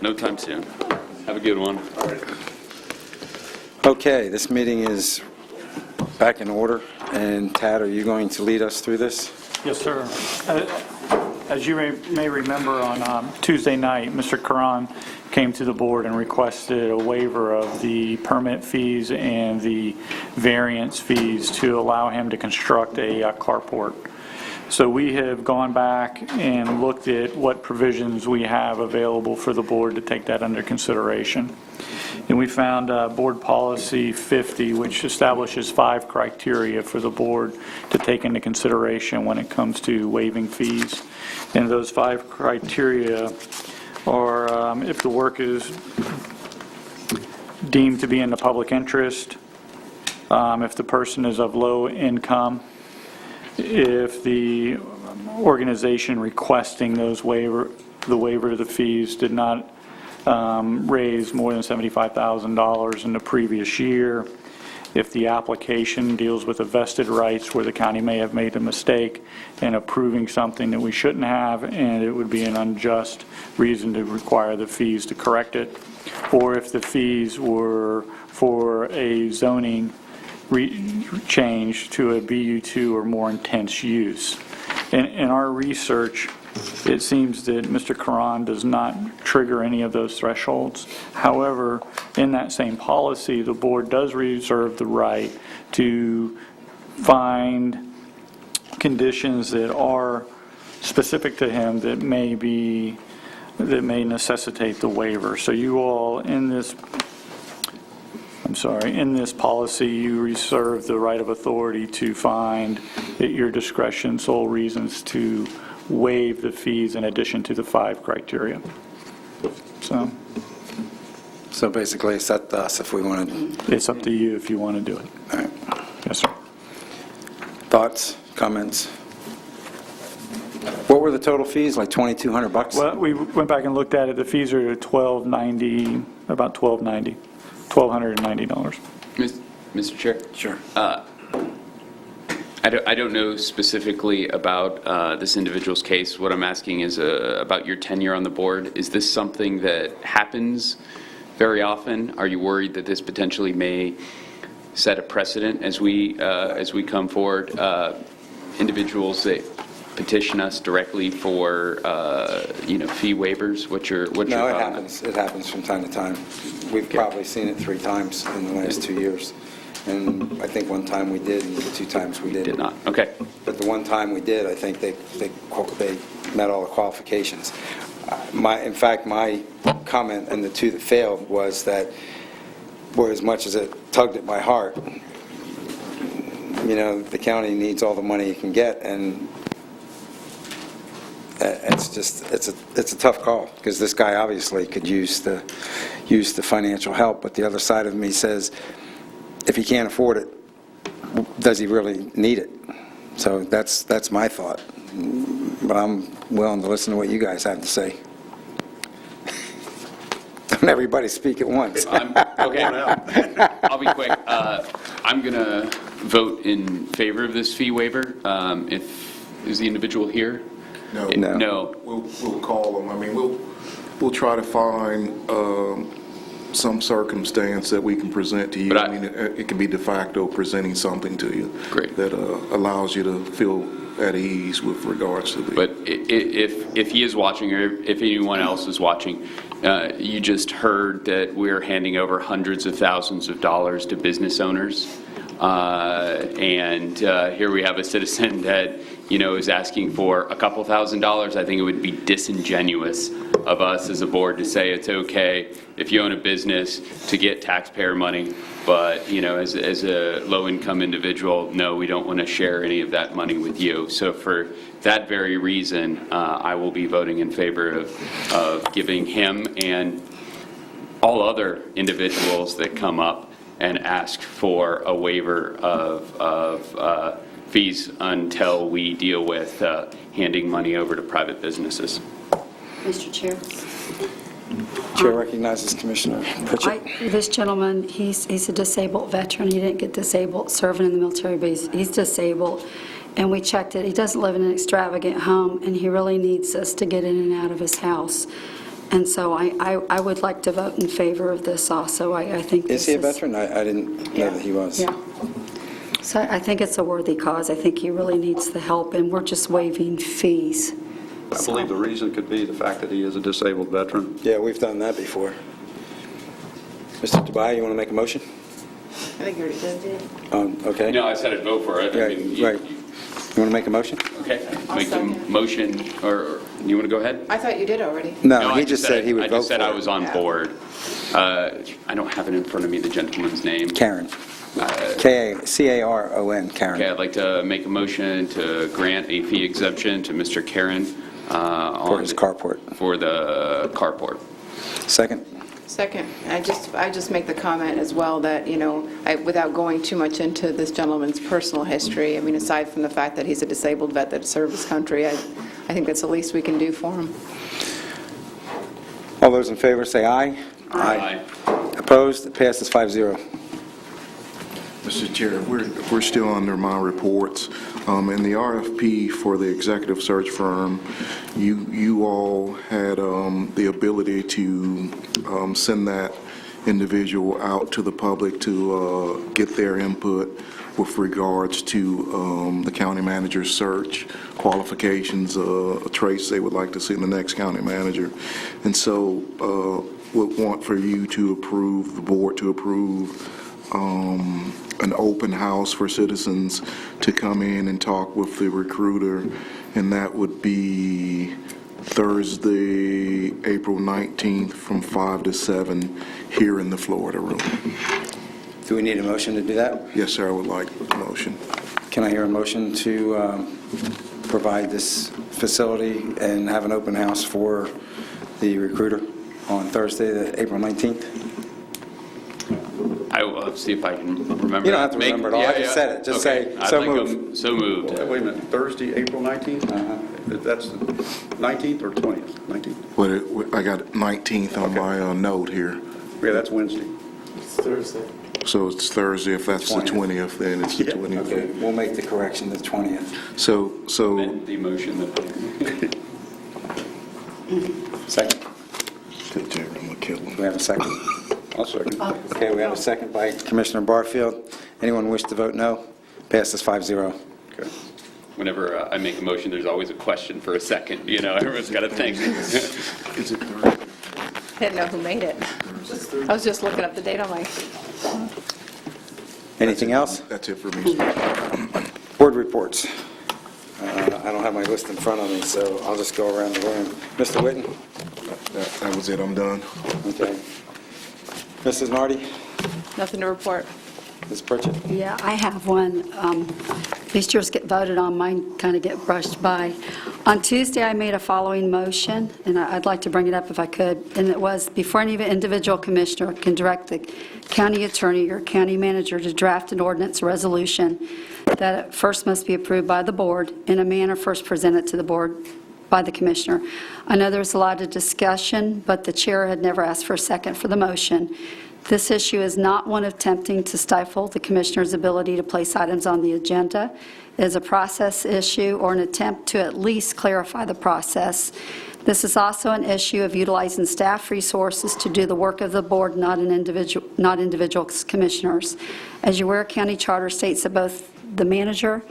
no time soon. Have a good one. Okay, this meeting is back in order, and Tad, are you going to lead us through this? Yes, sir. As you may remember, on Tuesday night, Mr. Karan came to the board and requested a waiver of the permit fees and the variance fees to allow him to construct a carport. So we have gone back and looked at what provisions we have available for the board to take that under consideration. And we found Board Policy 50, which establishes 5 criteria for the board to take into consideration when it comes to waiving fees. And those 5 criteria are if the work is deemed to be in the public interest, if the person is of low income, if the organization requesting the waiver of the fees did not raise more than $75,000 in the previous year, if the application deals with the vested rights where the county may have made a mistake in approving something that we shouldn't have, and it would be an unjust reason to require the fees to correct it, or if the fees were for a zoning change to a BU2 or more intense use. In our research, it seems that Mr. Karan does not trigger any of those thresholds. However, in that same policy, the board does reserve the right to find conditions that are specific to him that may necessitate the waiver. So you all in this policy, you reserve the right of authority to find at your discretion sole reasons to waive the fees in addition to the 5 criteria. So basically, it's up to us if we want to. It's up to you if you want to do it. All right. Yes, sir. Thoughts, comments? What were the total fees? Like $2,200? Well, we went back and looked at it. The fees are $1,290, about $1,290, $1,290. Mr. Chair? Sure. I don't know specifically about this individual's case. What I'm asking is about your tenure on the board. Is this something that happens very often? Are you worried that this potentially may set a precedent as we come forward? Individuals that petition us directly for fee waivers. What's your No, it happens. It happens from time to time. We've probably seen it 3 times in the last 2 years. And I think one time we did, and the 2 times we Did not. Okay. But the one time we did, I think they met all the qualifications. In fact, my comment in the 2 that failed was that, where as much as it tugged at my heart, the county needs all the money it can get, and it's a tough call, because this guy obviously could use the financial help, but the other side of me says, if he can't afford it, does he really need it? So that's my thought. But I'm willing to listen to what you guys have to say. Don't everybody speak at once. Okay, I'll be quick. I'm going to vote in favor of this fee waiver. Is the individual here? No. We'll call them. I mean, we'll try to find some circumstance that we can present to you. I mean, it can be de facto presenting something to you. Great. That allows you to feel at ease with regards to the... But if he is watching, or if anyone else is watching, you just heard that we're handing over hundreds of thousands of dollars to business owners. And here we have a citizen that, is asking for a couple $1,000s. I think it would be disingenuous of us as a board to say it's okay if you own a business to get taxpayer money, but as a low-income individual, no, we don't want to share any of that money with you. So for that very reason, I will be voting in favor of giving him and all other individuals that come up and ask for a waiver of fees until we deal with handing money over to private businesses. Mr. Chair. Chair recognizes Commissioner Pritchett. This gentleman, he's a disabled veteran. He didn't get disabled serving in the military, but he's disabled. And we checked it. He doesn't live in an extravagant home, and he really needs us to get in and out of his house. And so I would like to vote in favor of this also. I think Is this he a veteran? I didn't know that he was. Yeah. So I think it's a worthy cause. I think he really needs the help, and we're just waiving fees. I believe the reason could be the fact that he is a disabled veteran. Yeah, we've done that before. Mr. Tobias, you want to make a motion? I think you already did. Okay. No, I said I'd vote for it. I Right, mean, right. You want to make a motion? Okay, I'll make the second. motion, or you want to go ahead? I thought you did already. No, I he just said he would I vote just said for I it. was on Yeah. board. I don't have it in front of me, the gentleman's name. Karen. Caron, Karen. Okay, I'd like to make a motion to grant a fee exemption to Mr. Karen For on his carport. for the carport. Second? Second, I just make the comment as well that, without going too much into this gentleman's personal history, I mean, aside from the fact that he's a disabled vet that served his country, I think that's the least we can do for him. All those in favor say aye. Aye. Opposed? It passes 5-0. Mr. Chair, we're still under my reports. In the RFP for the executive search firm, you all had the ability to send that individual out to the public to get their input with regards to the county manager's search, qualifications, traits they would like to see in the next county manager. And so would want for you to approve, the board to approve an open house for citizens to come in and talk with the recruiter, and that would be Thursday, April 19th from 5 to 7 here in the Florida room. Do we need a motion to do that? Yes, sir, I would like a motion. Can I hear a motion to provide this facility and have an open house for the recruiter on Thursday, April 19th? I will see if I can remember. You don't have to remember it all. I just said it. Just Okay. say, so I'd like moved. So moved. Wait a minute, Thursday, April 19th? That's the 19th or 20th? 19th? But I got 19th on my note here. Yeah, that's Wednesday. So it's Thursday. If that's the 20th, then it's the Yeah. 20th. Okay, we'll make the correction, the 20th. So Amend the motion that Second? I'm gonna kill him. Do we have a second? I'll second. Okay, we have a second by Commissioner Barfield. Anyone wish to vote no? Passes 5-0. Okay. whenever I make a motion, there's always a question for a second, everyone's got to think. Is it Thursday? I didn't know who made it. I was just looking up the date on my, Anything else? That's it for me, sir. Board reports. I don't have my list in front of me, so I'll just go around the room. Mr. Whitten? That was it, I'm done. Okay. Mrs. Nardi? nothing to report. Ms. Pritchett? Yeah, I have one. These yours get voted on, mine kind of get brushed by. On Tuesday, I made a following motion, and I'd like to bring it up if I could, and it was, before any individual commissioner can direct the county attorney or county manager to draft an ordinance or resolution, that it first must be approved by the board in a manner first presented to the board by the commissioner. I know there was a lot of discussion, but the chair had never asked for a second for the motion. This issue is not one of attempting to stifle the commissioner's ability to place items on the agenda. It is a process issue or an attempt to at least clarify the process. This is also an issue of utilizing staff resources to do the work of the board, not individual commissioners. As you're aware, county charter states that both the manager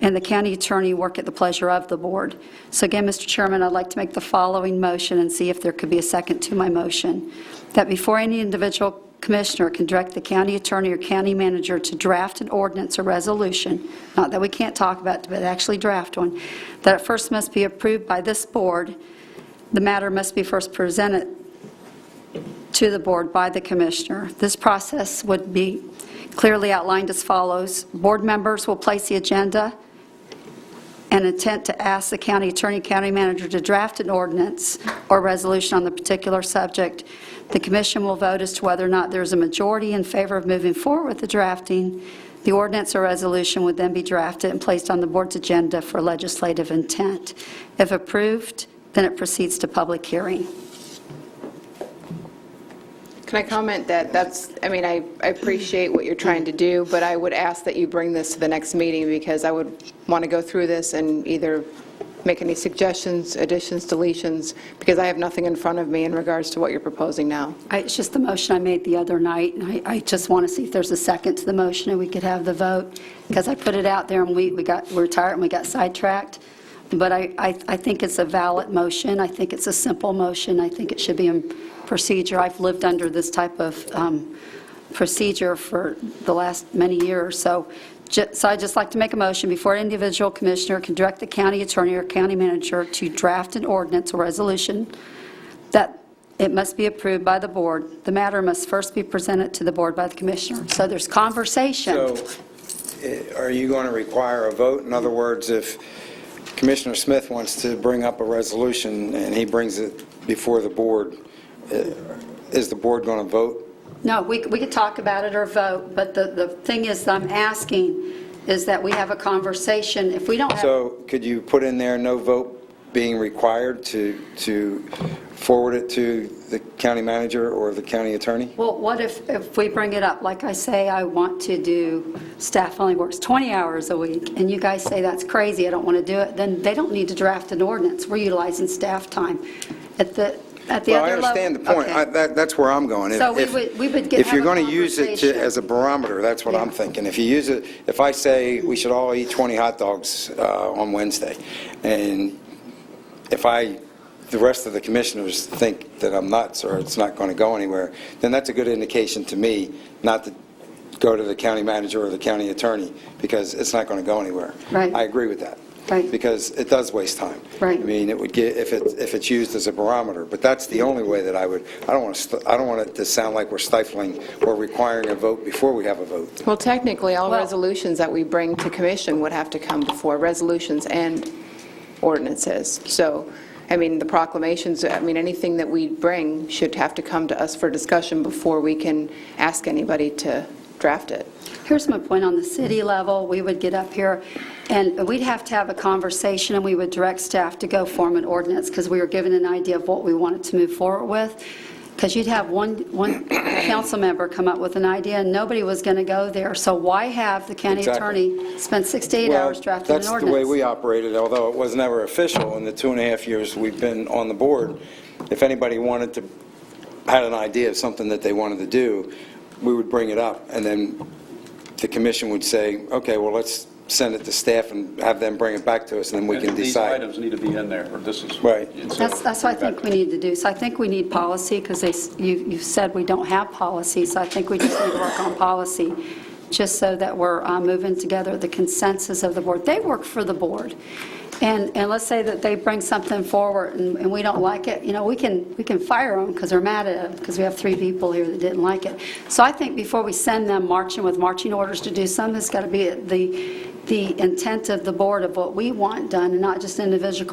and the county attorney work at the pleasure of the board. So again, Mr. Chairman, I'd like to make the following motion and see if there could be a second to my motion. That before any individual commissioner can direct the county attorney or county manager to draft an ordinance or resolution, not that we can't talk about it, but actually draft one, that it first must be approved by this board. The matter must be first presented to the board by the commissioner. This process would be clearly outlined as follows. Board members will place the agenda and intent to ask the county attorney, county manager to draft an ordinance or resolution on the particular subject. The commission will vote as to whether or not there's a majority in favor of moving forward with the drafting. The ordinance or resolution would then be drafted and placed on the board's agenda for legislative intent. If approved, then it proceeds to public hearing. Can I comment that I appreciate what you're trying to do, but I would ask that you bring this to the next meeting because I would want to go through this and either make any suggestions, additions, deletions, because I have nothing in front of me in regards to what you're proposing now. It's just the motion I made the other night, and I just want to see if there's a second to the motion and we could have the vote, because I put it out there and we're tired and we got sidetracked. But I think it's a valid motion. I think it's a simple motion. I think it should be in procedure. I've lived under this type of procedure for the last many years. So I'd just like to make a motion before an individual commissioner can direct the county attorney or county manager to draft an ordinance or resolution that it must be approved by the board. The matter must first be presented to the board by the commissioner. So there's conversation. So are you going to require a vote? In other words, if Commissioner Smith wants to bring up a resolution and he brings it before the board, is the board going to vote? No, we could talk about it or vote, but the thing is, I'm asking is that we have a conversation. If we don't have... So could you put in there no vote being required to forward it to the county manager or the county attorney? Well, what if we bring it up, like I say, I want to do staff only works 20 hours a week, and you guys say that's crazy, I don't want to do it, then they don't need to draft an ordinance. We're utilizing staff time. At the other level... Well, I understand the point. Okay. That's where I'm going. So we would get... If you're have a going to use it conversation. as a barometer, that's what I'm Yeah. thinking. If you use it, if I say we should all eat 20 hot dogs on Wednesday, and if the rest of the commissioners think that I'm nuts or it's not going to go anywhere, then that's a good indication to me not to go to the county manager or the county attorney, because it's not going to go anywhere. Right. I agree with that. Right. Because it does waste time. Right. I mean, it would get, if it's used as a barometer, but that's the only way that I don't want it to sound like we're stifling or requiring a vote before we have a vote. Well, technically, all Well- resolutions that we bring to commission would have to come before resolutions and ordinances. So, I mean, the proclamations, I mean, anything that we bring should have to come to us for discussion before we can ask anybody to draft it. Here's my point. On the city level, we would get up here, and we'd have to have a conversation, and we would direct staff to go form an ordinance, because we were given an idea of what we wanted to move forward with. Because you'd have one council member come up with an idea, and nobody was going to go there. So why have the county Exactly. attorney spend 6 to 8 hours drafting an That's ordinance? the way we operated, although it was never official in the 2.5 years we've been on the board. If anybody had an idea of something that they wanted to do, we would bring it up, and then the commission would say, okay, well, let's send it to staff and have them bring it back to us, and then we can These decide. items need to be in there, or this is... Right. That's what I think we need to do. So I think we need policy, because you said we don't have policy, so I think we just need to work on policy, just so that we're moving together the consensus of the board. They work for the board. And let's say that they bring something forward and we don't like it, we can fire them because they're mad at it, because we have 3 people here that didn't like it. So I think before we send them marching with marching orders to do something, it's got to be the intent of the board of what we want done, and not just individual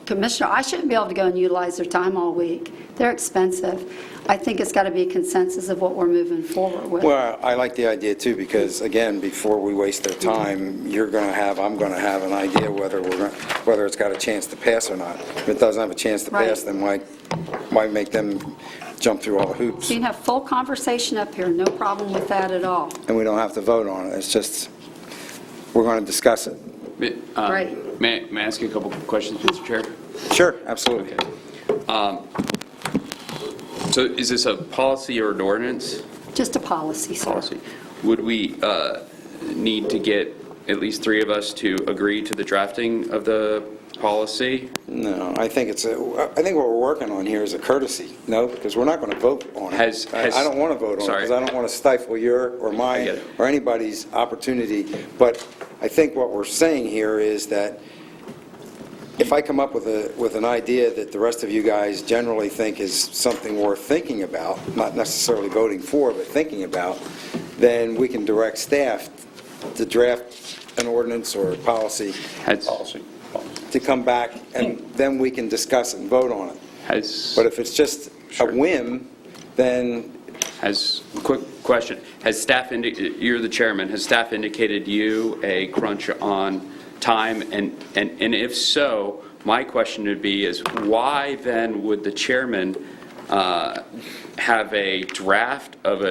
commissioner. I shouldn't be able to go and utilize their time all week. They're expensive. I think it's got to be a consensus of what we're moving forward with. Well, I like the idea too, because again, before we waste their time, I'm going to have an idea whether it's got a chance to pass or not. If it doesn't have a chance to pass, then why make them jump through all the hoops? So you can have full conversation up here, no problem with that at all. And we don't have to vote on it. It's just, we're going to discuss it. Right. May I ask you a couple of questions, Mr. Chair? Sure, absolutely. So is this a policy or an ordinance? Just a policy, sir. Policy. Would we need to get at least 3 of us to agree to the drafting of the policy? No, I think what we're working on here is a courtesy, no? Because we're not going to vote on it. I don't want to vote on it, Sorry. because I don't want to stifle your or I mine get it. or anybody's opportunity. But I think what we're saying here is that if I come up with an idea that the rest of you guys generally think is something worth thinking about, not necessarily voting for, but thinking about, then we can direct staff to draft an ordinance or a policy Policy. to come back, and then we can discuss it and vote on it. But if it's just a whim, then... Quick question, has staff, you're the chairman, has staff indicated you a crunch on time? And if so, my question would be is why then would the chairman have a draft of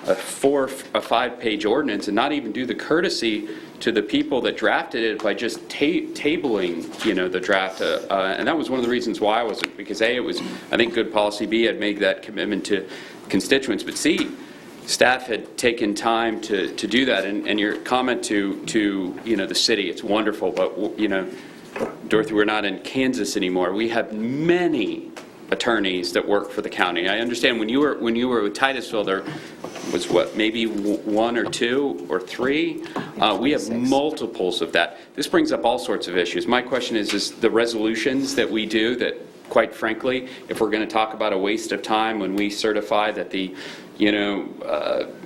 a 5-page ordinance and not even do the courtesy to the people that drafted it by just tabling, the draft. And that was one of the reasons why I wasn't, because A, it was, I think, good policy. B, I'd made that commitment to constituents. But C, staff had taken time to do that. And your comment to the city, it's wonderful, but, Dorothy, we're not in Kansas anymore. We have many attorneys that work for the county. I understand when you were with Titusville, there was maybe 1 or 2 or 3. We have multiples of that. This brings up all sorts of issues. My question is the resolutions that we do that, quite frankly, if we're going to talk about a waste of time when we certify that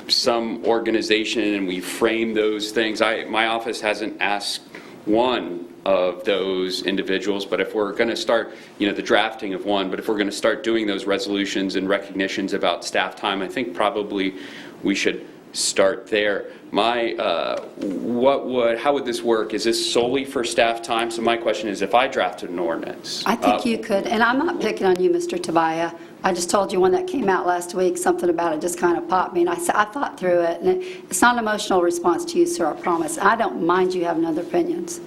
some organization and we frame those things. My office hasn't asked one of those individuals, but if we're going to start, the drafting of one, but if we're going to start doing those resolutions and recognitions about staff time, I think probably we should start there. How would this work? Is this solely for staff time? So my question is, if I drafted an ordinance. I think you could, and I'm not picking on you, Mr. Tobias. I just told you one that came out last week, something about it just kind of popped me, and I thought through it, and it's not an emotional response to you, sir, I promise. I don't mind you having other opinions.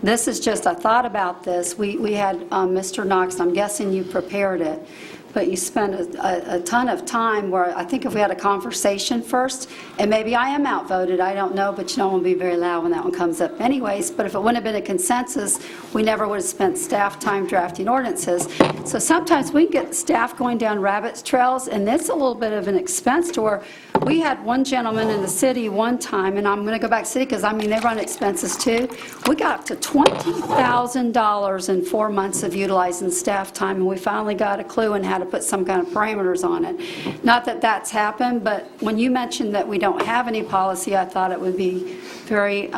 This is just, I thought about this. We had Mr. Knox, I'm guessing you prepared it, but you spent a ton of time where I think if we had a conversation first, and maybe I am outvoted, I don't know, but I won't be very loud when that one comes up anyways, but if it wouldn't have been a consensus, we never would have spent staff time drafting ordinances. So sometimes we can get staff going down rabbit trails, and it's a little bit of an expense to where we had one gentleman in the city one time, and I'm going to go back to city because, they run expenses too. We got up to $20,000 in 4 months of utilizing staff time, and we finally got a clue and had to put some kind of parameters on it. Not that that's happened, but when you mentioned that we don't have any policy, I thought it would be very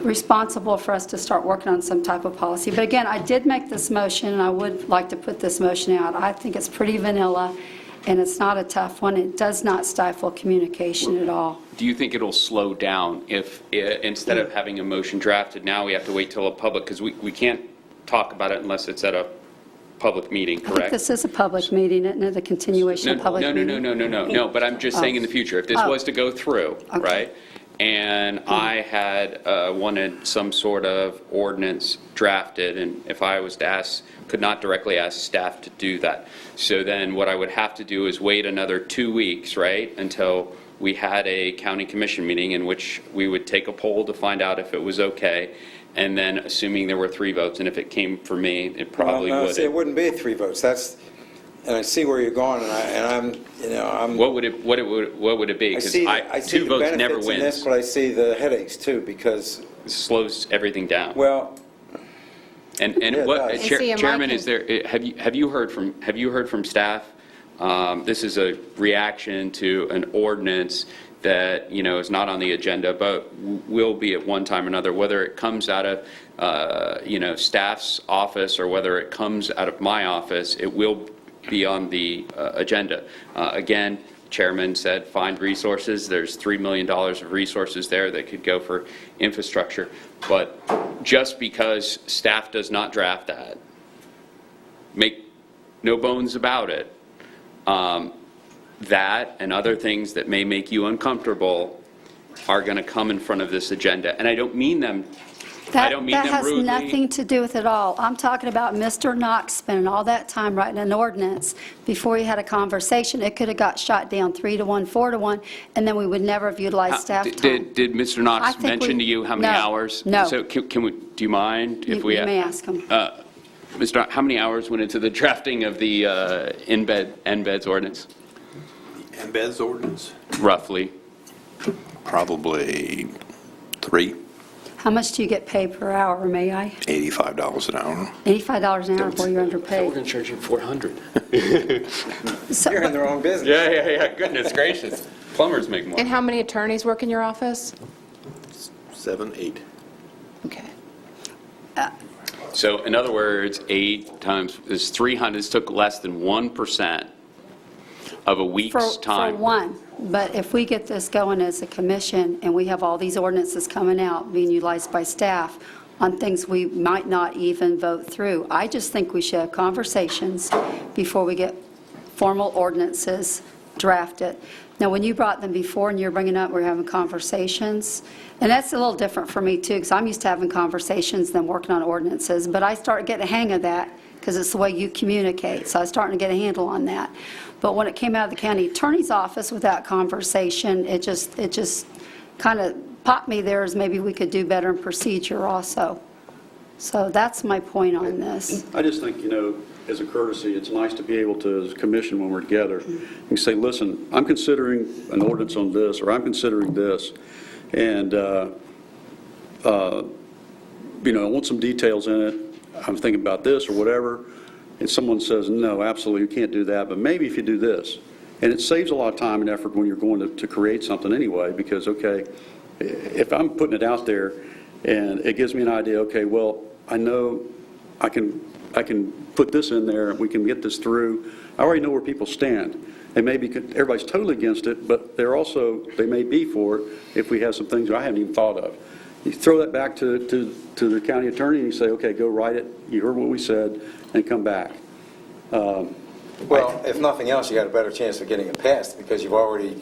responsible for us to start working on some type of policy. But again, I did make this motion, and I would like to put this motion out. I think it's pretty vanilla, and it's not a tough one. It does not stifle communication at all. Do you think it'll slow down if instead of having a motion drafted, now we have to wait till a public, because we can't talk about it unless it's at a public meeting, I think correct? this is a public meeting, isn't it? A continuation of public meeting? No, but I'm just saying in the future, if this was to go through, Okay. right? And I had wanted some sort of ordinance drafted, and if I was to could not directly ask staff to do that. So then what I would have to do is wait another 2 weeks, right, until we had a county commission meeting in which we would take a poll to find out if it was okay, and then assuming there were 3 votes, and if it came for me, it probably Well, no, would. see, it wouldn't be 3 votes. And I see where you're going, and I'm. What would it be? I Because see 2 the votes never benefits in this, wins. but I see the headaches too, because, It slows everything down. well, And Yeah, it what, does. And see, in my Chairman, is there, have you heard from staff? This is a reaction to an ordinance that, is not on the agenda, but will be at one time or another, whether it comes out of, staff's office or whether it comes out of my office, it will be on the agenda. Again, Chairman said, find resources. There's $3 million of resources there that could go for infrastructure. But just because staff does not draft that, make no bones about it, that and other things that may make you uncomfortable are going to come in front of this agenda. And I don't mean them That rudely. has nothing to do with it all. I'm talking about Mr. Knox spending all that time writing an ordinance before he had a conversation. It could have got shot down 3-1, 4-1, and then we would never have utilized staff time. Did Mr. I Knox think mention to you how many no, hours? no. So can we, do you mind if we? You may ask him. Mr. Knox, how many hours went into the drafting of the embeds ordinance, Embeds ordinance, roughly? probably 3, How much do you get paid per hour, may I? $85 an hour. $85 an hour before you're underpaid. to charge you $400. So- you're in the wrong business. Yeah, goodness gracious. Plumbers make more. And how many attorneys work in your office? 7, 8. Okay. So in other words, 8 times, this 300, this took less than 1% of a week's time. For one, but if we get this going as a commission and we have all these ordinances coming out being utilized by staff on things we might not even vote through, I just think we should have conversations before we get formal ordinances draft it. Now, when you brought them before and you were bringing up, we're having conversations, and that's a little different for me too, because I'm used to having conversations than working on ordinances, but I started getting a hang of that because it's the way you communicate, so I was starting to get a handle on that. But when it came out of the county attorney's office with that conversation, it just kind of popped me there as maybe we could do better in procedure also. So that's my point on this. I just think, as a courtesy, it's nice to be able to, as a commission, when we're together, you say, listen, I'm considering an ordinance on this, or I'm considering this, and, I want some details in it. I'm thinking about this or whatever, and someone says, no, absolutely, you can't do that, but maybe if you do this. And it saves a lot of time and effort when you're going to create something anyway, because, okay, if I'm putting it out there and it gives me an idea, okay, well, I know I can put this in there and we can get this through. I already know where people stand. And maybe everybody's totally against it, but they may be for it if we have some things I haven't even thought of. You throw that back to the county attorney and you say, okay, go write it. You heard what we said, and come back. Well, if nothing else, you got a better chance of getting it passed because you've already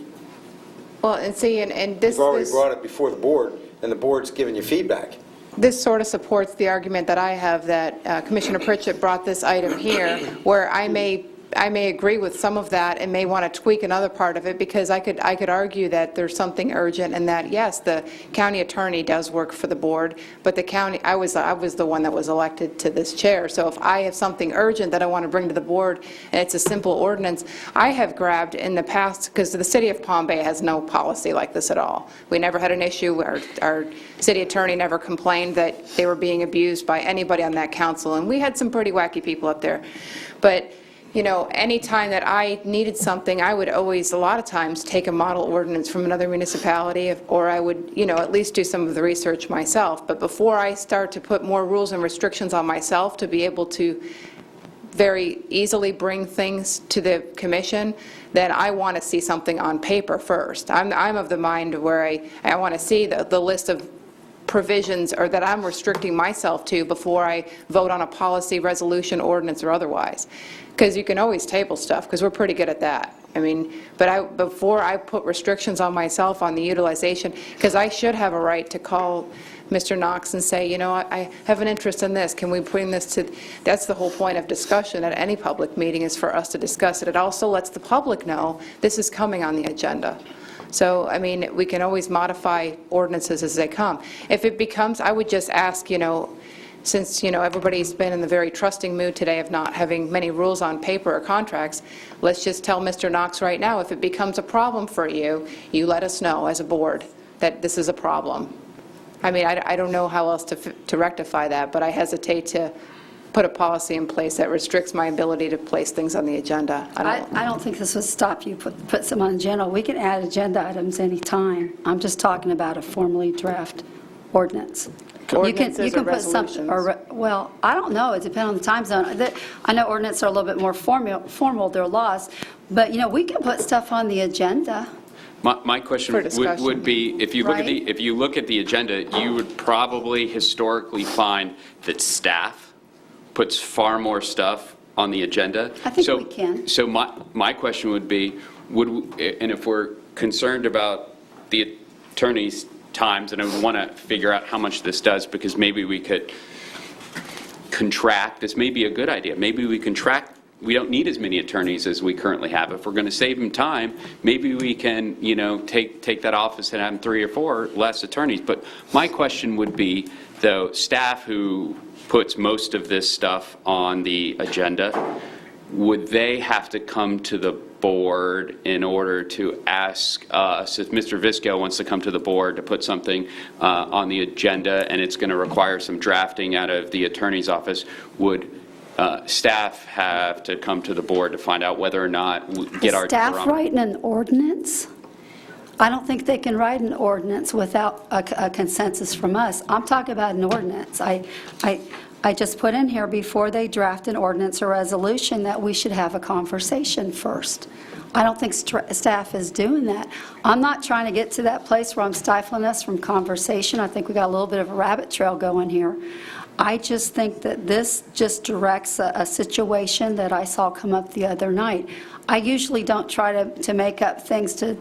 Well, and see, and this... brought it before the board, and the board's giving you feedback. This sort of supports the argument that I have that Commissioner Pritchett brought this item here, where I may agree with some of that and may want to tweak another part of it, because I could argue that there's something urgent and that, yes, the county attorney does work for the board, but the county, I was the one that was elected to this chair, so if I have something urgent that I want to bring to the board and it's a simple ordinance, I have grabbed in the past, because the city of Palm Bay has no policy like this at all. We never had an issue. Our city attorney never complained that they were being abused by anybody on that council, and we had some pretty wacky people up there. But any time that I needed something, I would always, a lot of times, take a model ordinance from another municipality, or I would, at least do some of the research myself. But before I start to put more rules and restrictions on myself to be able to very easily bring things to the commission, then I want to see something on paper first. I'm of the mind where I want to see the list of provisions or that I'm restricting myself to before I vote on a policy, resolution, ordinance, or otherwise. Because you can always table stuff, because we're pretty good at that. But before I put restrictions on myself on the utilization, because I should have a right to call Mr. Knox and say, I have an interest in this. Can we bring this to... That's the whole point of discussion at any public meeting, is for us to discuss it. It also lets the public know this is coming on the agenda. So, we can always modify ordinances as they come. If it becomes, I would just ask, since, everybody's been in the very trusting mood today of not having many rules on paper or contracts, let's just tell Mr. Knox right now, if it becomes a problem for you, you let us know as a board that this is a problem. I don't know how else to rectify that, but I hesitate to put a policy in place that restricts my ability to place things on the agenda. I don't think this would stop you put some on agenda. We can add agenda items anytime. I'm just talking about a formally draft ordinance. Ordinances or resolutions? Well, I don't know. It depends on the time zone. I know ordinances are a little bit more formal, they're laws, but, we can put stuff on the agenda. My question would be, if you look at the agenda, you would probably historically find that staff puts far more stuff on the agenda. I think we can. So my question would be, and if we're concerned about the attorney's times, and I would want to figure out how much this does, because maybe we could contract. This may be a good idea. Maybe we contract. We don't need as many attorneys as we currently have. If we're going to save them time, maybe we can, take that office and have 3 or 4 less attorneys. But my question would be, though, staff who puts most of this stuff on the agenda, would they have to come to the board in order to ask us, if Mr. Visco wants to come to the board to put something on the agenda and it's going to require some drafting out of the attorney's office, would staff have to come to the board to find out whether or not we get our... Staff writing an ordinance? I don't think they can write an ordinance without a consensus from us. I'm talking about an ordinance. I just put in here, before they draft an ordinance or resolution, that we should have a conversation first. I don't think staff is doing that. I'm not trying to get to that place where I'm stifling us from conversation. I think we got a little bit of a rabbit trail going here. I just think that this just directs a situation that I saw come up the other night. I usually don't try to make up things to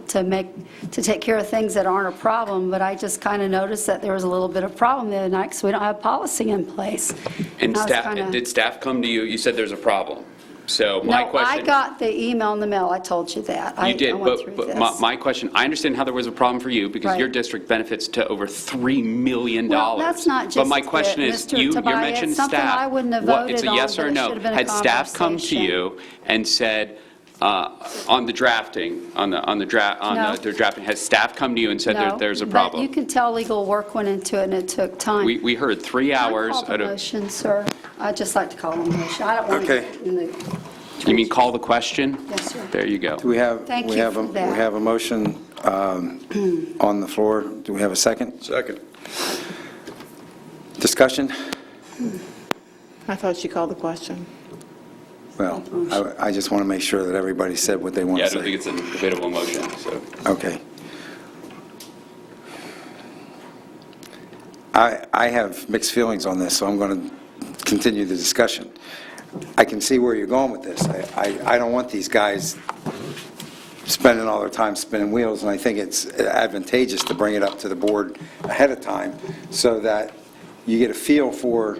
take care of things that aren't a problem, but I just kind of noticed that there was a little bit of problem the other night because we don't have policy in place. And I was staff, kinda- did staff come to you? You said there's a problem. So my No, question. I got the email in the mail, I told you that. I You did, went through but this. my question, I understand how there was a problem for you because Right. your district benefits to over $3 million. Well, that's not just But my it, question is, Mr. you Tobias, mentioned something staff. I wouldn't have What- It's voted a yes on, or but it no. should have been a Had staff come to conversation. you and said, on the drafting, on the drafting, has staff come to you and said No, there's a but problem? you can tell legal work went into it and it took time. We heard 3 hours. Can I call the motion, sir? I'd just like to call a motion. I don't want to Okay. get in the... You mean call the question? Yes, sir. There you go. Do we have? Thank we you have for a- that. We have a motion on the floor. Do we have a second? Second. Discussion? I thought she called the question. Well, I just want to make sure that everybody said what they want Yeah, I to don't think say. it's a debatable motion, so. Okay. I have mixed feelings on this, so I'm going to continue the discussion. I can see where you're going with this. I don't want these guys spending all their time spinning wheels, and I think it's advantageous to bring it up to the board ahead of time so that you get a feel for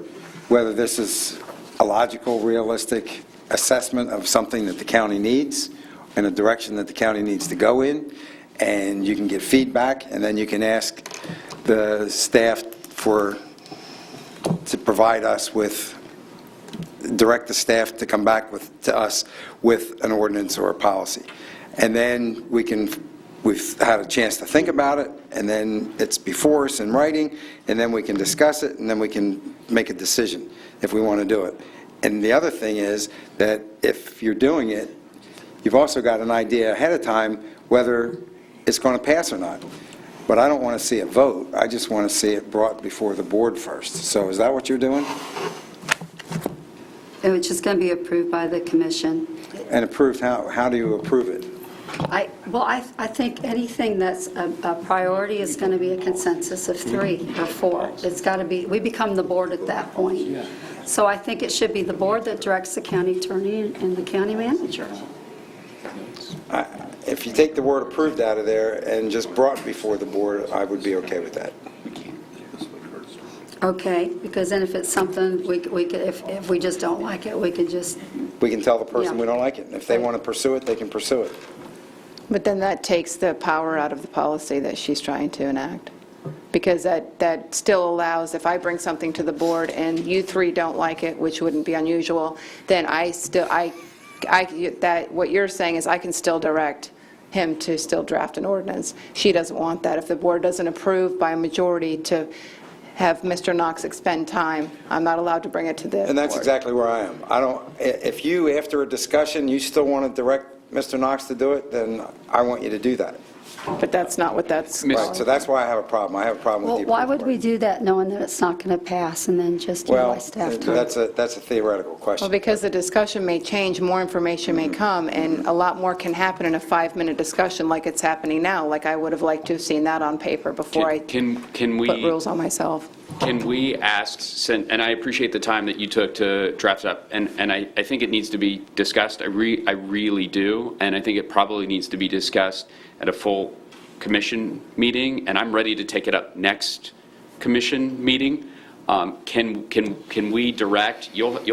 whether this is a logical, realistic assessment of something that the county needs and a direction that the county needs to go in, and you can get feedback, and then you can ask the staff to provide us with, direct the staff to come back to us with an ordinance or a policy. And then we've had a chance to think about it, and then it's before us in writing, and then we can discuss it, and then we can make a decision if we want to do it. And the other thing is that if you're doing it, you've also got an idea ahead of time whether it's going to pass or not. But I don't want to see it vote. I just want to see it brought before the board first. So is that what you're doing? It was just going to be approved by the commission. And approved, how do you approve it? I think anything that's a priority is going to be a consensus of 3 or 4. It's got to be, we become the board at that point. So I think it should be the board that directs the county attorney and the county manager. If you take the word approved out of there and just brought before the board, I would be okay with that. Okay, because then if it's something, we could, if we just don't like it, we could just, We can tell the person Yeah. we don't like it. And if they want to pursue it, they can pursue it. But then that takes the power out of the policy that she's trying to enact. Because that still allows, if I bring something to the board and you 3 don't like it, which wouldn't be unusual, then what you're saying is I can still direct him to still draft an ordinance. She doesn't want that. If the board doesn't approve by a majority to have Mr. Knox expend time, I'm not allowed to bring it to the board. And that's exactly where I am. If you, after a discussion, you still want to direct Mr. Knox to do it, then I want you to do that. But that's not what that's... Right, so that's why I have a problem. I have a problem with well, the why approved would we part. do that knowing that it's not going to pass and then just Well, utilize staff time? that's a theoretical question. Well, because the discussion may change, more information may come, and a lot more can happen in a 5-minute discussion like it's happening now. Like I would have liked to have seen that on paper before I Can we? put rules on myself. Can we ask, and I appreciate the time that you took to draft it up, and I think it needs to be discussed. I really do, and I think it probably needs to be discussed at a full commission meeting, and I'm ready to take it up next commission meeting. Can we direct, you'll have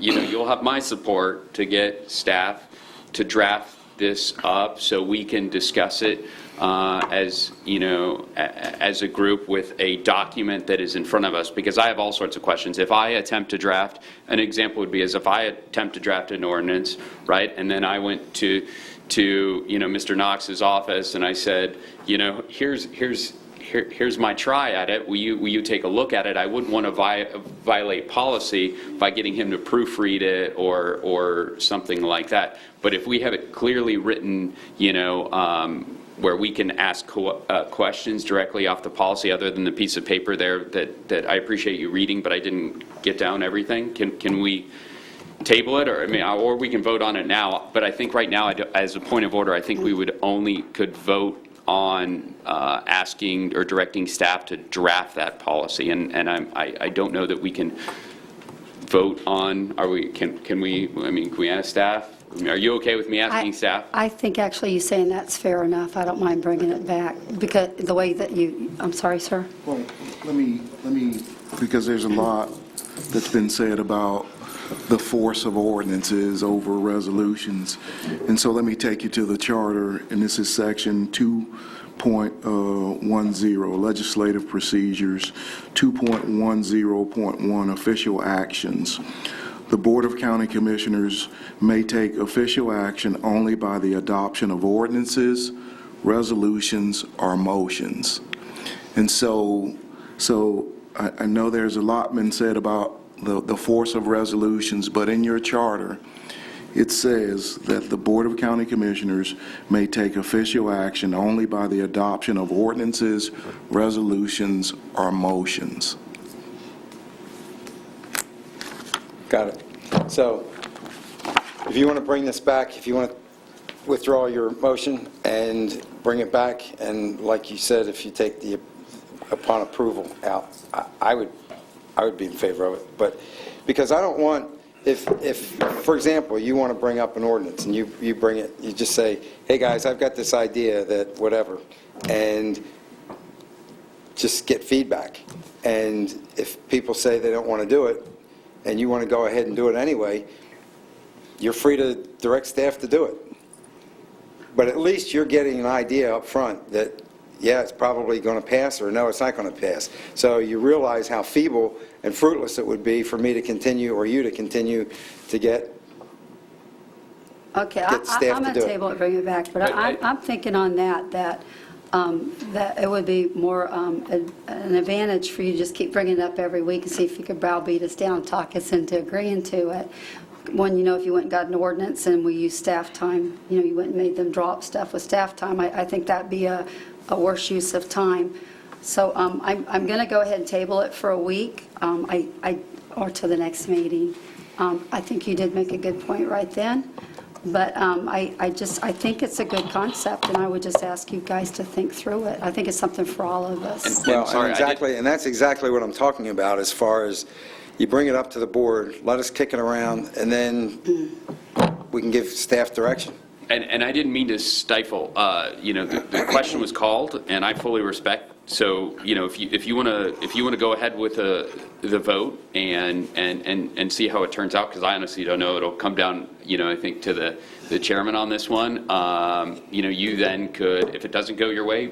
you'll have my support to get staff to draft this up so we can discuss it as a group with a document that is in front of us, because I have all sorts of questions. If I attempt to draft, an example would be as if I attempt to draft an ordinance, right, and then I went to Mr. Knox's office and I said, here's my try at it. Will you take a look at it? I wouldn't want to violate policy by getting him to proofread it or something like that. But if we have it clearly written, where we can ask questions directly off the policy, other than the piece of paper there that I appreciate you reading, but I didn't get down everything. Can we table it, or we can vote on it now? But I think right now, as a point of order, I think we could vote on asking or directing staff to draft that policy, and I don't know that we can vote on, can we ask staff? I mean, are you okay with me asking staff? I think actually you saying that's fair enough. I don't mind bringing it back, because the way that I'm sorry, sir? Well, let me, because there's a lot that's been said about the force of ordinances over resolutions. And so let me take you to the charter, and this is section 2.10, legislative procedures, 2.10.1, official actions. The Board of County Commissioners may take official action only by the adoption of ordinances, resolutions, or motions. And so I know there's a lot been said about the force of resolutions, but in your charter, it says that the Board of County Commissioners may take official action only by the adoption of ordinances, resolutions, or motions. Got it. So if you want to bring this back, if you want to withdraw your motion and bring it back, and like you said, if you take the upon approval out, I would be in favor of it. But because I don't want, if for example, you want to bring up an ordinance and you bring it, you just say, hey guys, I've got this idea that whatever, and just get feedback. And if people say they don't want to do it, and you want to go ahead and do it anyway, you're free to direct staff to do it. But at least you're getting an idea up front that, yeah, it's probably going to pass, or no, it's not going to pass. So you realize how feeble and fruitless it would be for me to continue, or you to continue to get Okay, staff I'm to at do it. table and bring it back, but I'm thinking on that it would be more an advantage for you to just keep bringing it up every week and see if you could browbeat us down, talk us into agreeing to it. When, if you went and got an ordinance and we use staff time, you went and made them draw up stuff with staff time, I think that'd be a worse use of time. So I'm going to go ahead and table it for a week, or to the next meeting. I think you did make a good point right then. But I think it's a good concept, and I would just ask you guys to think through it. I think it's something for all of us. Well, sorry, and that's exactly what I'm talking about, as far as you bring it up to the board, let us kick it around, and then we can give staff direction. And I didn't mean to stifle, the question was called, and I fully respect. So, if you want to go ahead with the vote and see how it turns out, because I honestly don't know, it'll come down, I think, to the chairman on this one. You then could, if it doesn't go your way,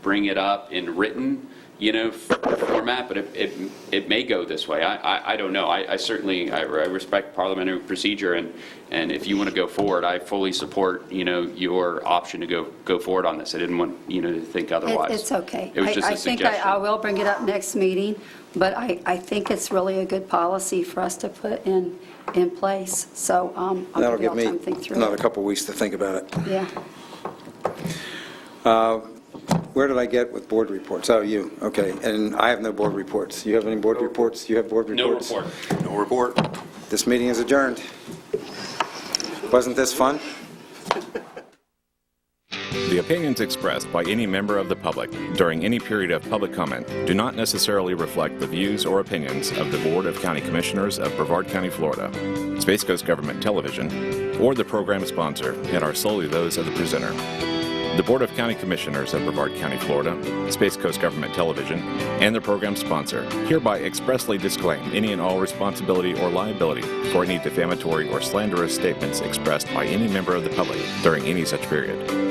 bring it up in written, format, but it may go this way. I don't know. I certainly respect parliamentary procedure, and if you want to go forward, I fully support, your option to go forward on this. I didn't want, to think otherwise. It's okay. It was just a suggestion. I think I will bring it up next meeting, but I think it's really a good policy for us to put in place. So I'll That'll give give you all me time to think through another it. couple of weeks to think about it. Yeah. Where did I get with board reports? Oh, you, okay. And I have no board reports. You have any board reports? You have board reports? No report. No report. This meeting is adjourned. Wasn't this fun? The opinions expressed by any member of the public during any period of public comment do not necessarily reflect the views or opinions of the Board of County Commissioners of Brevard County, Florida, Space Coast Government Television, or the program sponsor, and are solely those of the presenter. The Board of County Commissioners of Brevard County, Florida, Space Coast Government Television, and the program sponsor hereby expressly disclaim any and all responsibility or liability for any defamatory or slanderous statements expressed by any member of the public during any such period.